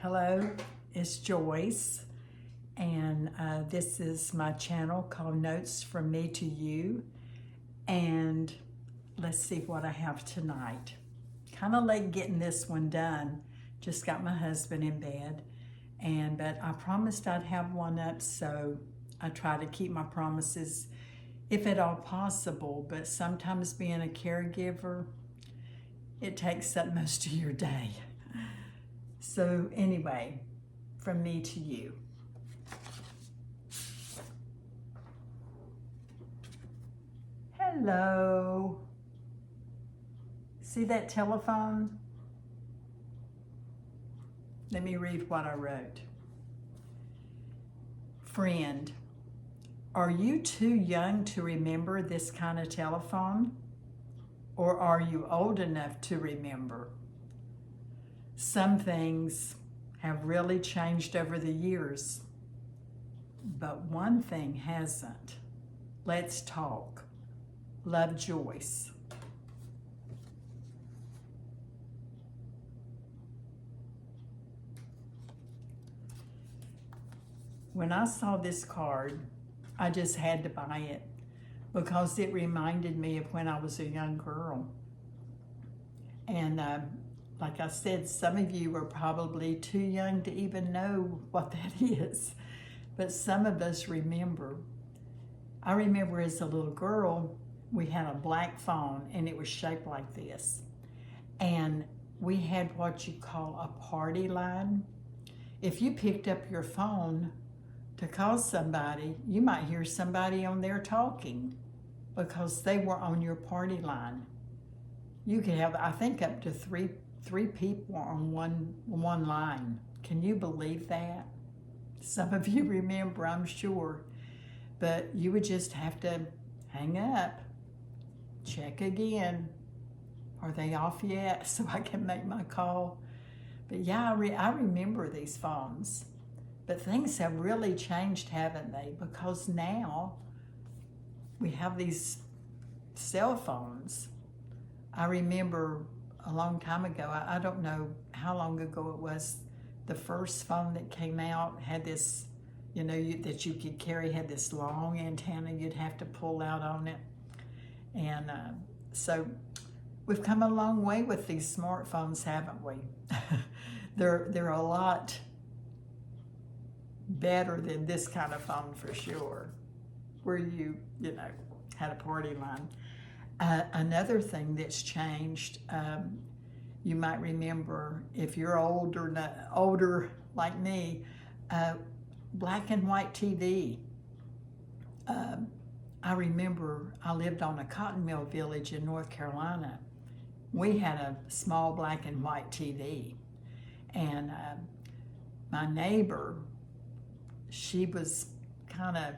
Hello, it's Joyce, and this is my channel called Notes from Me to You. And let's see what I have tonight. Kind of late getting this one done. Just got my husband in bed, but I promised I'd have one up, so I try to keep my promises if at all possible. But sometimes being a caregiver, it takes up most of your day. So anyway, from me to you. Hello. See that telephone? Let me read what I wrote. Friend, are you too young to remember this kind of telephone? Or are you old enough to remember? Some things have really changed over the years, but one thing hasn't. Let's talk. Love, Joyce. When I saw this card, I just had to buy it because it reminded me of when I was a young girl. And like I said, some of you are probably too young to even know what that is, but some of us remember. I remember as a little girl, we had a black phone and it was shaped like this. And we had what you call a party line. If you picked up your phone to call somebody, you might hear somebody on there talking because they were on your party line. You could have, I think, up to three people on one line. Can you believe that? Some of you remember, I'm sure, but you would just have to hang up, check again. Are they off yet? So I can make my call. But yeah, I remember these phones. But things have really changed, haven't they? Because now we have these cell phones. I remember a long time ago, I don't know how long ago it was, the first phone that came out had this, that you could carry, had this long antenna you'd have to pull out on it. And so we've come a long way with these smartphones, haven't we? They're a lot better than this kind of phone for sure, where you had a party line. Another thing that's changed, you might remember if you're older like me, black and white TV. I remember I lived on a cotton mill village in North Carolina. We had a small black and white TV, and my neighbor, she was kind of,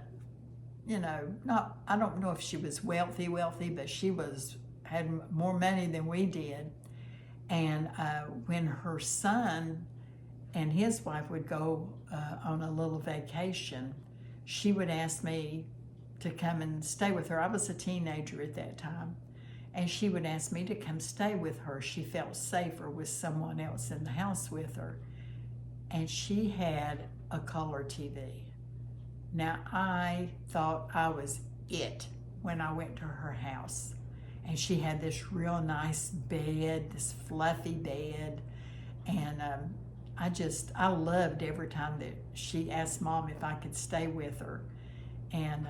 I don't know if she was wealthy, but she had more money than we did. And when her son and his wife would go on a little vacation, she would ask me to come and stay with her. I was a teenager at that time. And she would ask me to come stay with her. She felt safer with someone else in the house with her. And she had a color TV. Now, I thought I was it when I went to her house. And she had this real nice bed, this fluffy bed. And I loved every time that she asked Mom if I could stay with her. And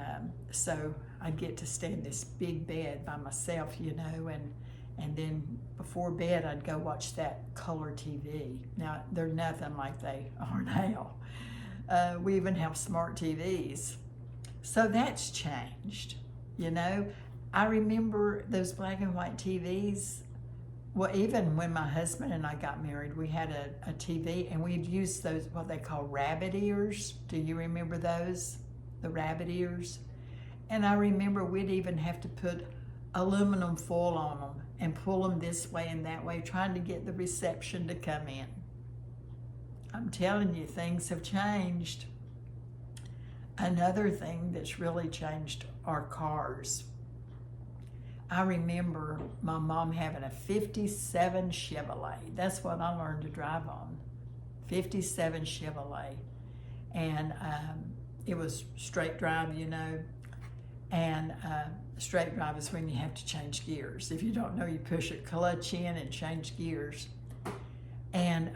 so I'd get to stay in this big bed by myself, and then before bed I'd go watch that color TV. Now, they're nothing like they are now. We even have smart TVs. So that's changed, I remember those black and white TVs. Well, even when my husband and I got married, we had a TV, and we'd use those, what they call rabbit ears. Do you remember those? The rabbit ears? And I remember we'd even have to put aluminum foil on them and pull them this way and that way, trying to get the reception to come in. I'm telling you, things have changed. Another thing that's really changed are cars. I remember my mom having a 57 Chevrolet. That's what I learned to drive on. 57 Chevrolet. And it was straight drive, you know. And straight drive is when you have to change gears. If you don't know, you push a clutch in and change gears. And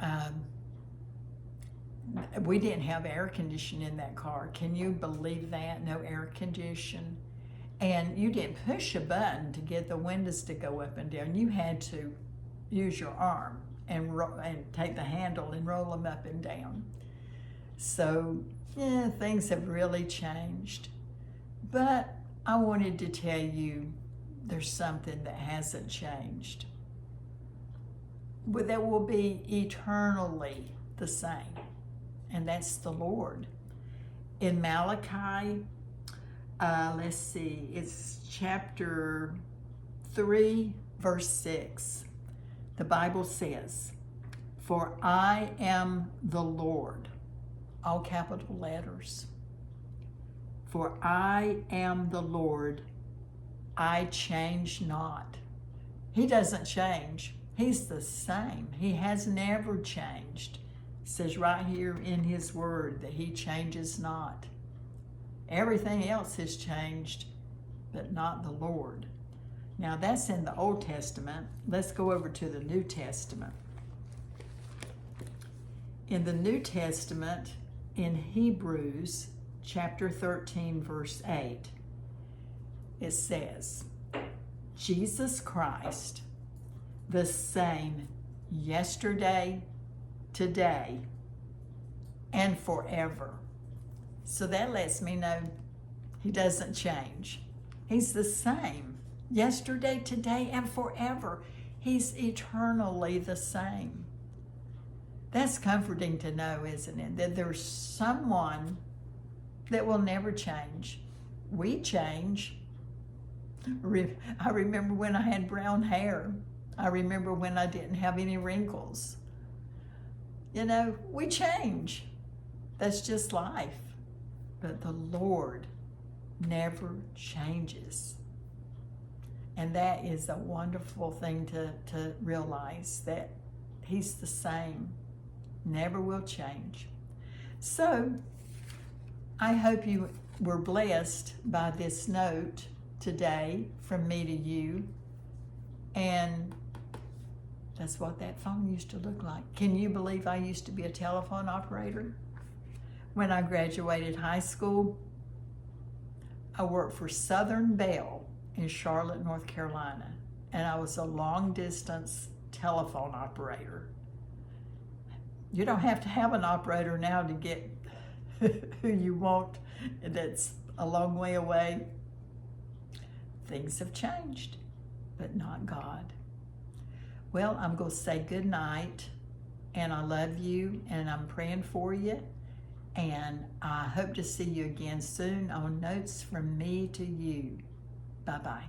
we didn't have air conditioning in that car. Can you believe that? No air conditioning. And you didn't push a button to get the windows to go up and down. You had to use your arm and take the handle and roll them up and down. So, yeah, things have really changed. But I wanted to tell you there's something that hasn't changed, but that will be eternally the same, and that's the Lord. In Malachi, let's see, it's chapter 3, verse 6. The Bible says, "For I am the Lord," all capital letters. "For I am the Lord, I change not." He doesn't change. He's the same. He has never changed. It says right here in his word that he changes not. Everything else has changed, but not the Lord. Now that's in the Old Testament. Let's go over to the New Testament. In the New Testament, in Hebrews chapter 13, verse 8, it says, "Jesus Christ, the same yesterday, today, and forever." So that lets me know he doesn't change. He's the same yesterday, today, and forever. He's eternally the same. That's comforting to know, isn't it? That there's someone that will never change. We change. I remember when I had brown hair. I remember when I didn't have any wrinkles. You know, we change. That's just life. But the Lord never changes. And that is a wonderful thing to realize, that he's the same, never will change. So I hope you were blessed by this note today from me to you. And that's what that phone used to look like. Can you believe I used to be a telephone operator? When I graduated high school, I worked for Southern Bell in Charlotte, North Carolina, and I was a long distance telephone operator. You don't have to have an operator now to get who you want that's a long way away. Things have changed, but not God. Well, I'm going to say good night, and I love you, and I'm praying for you, and I hope to see you again soon on Notes from Me to You. Bye-bye.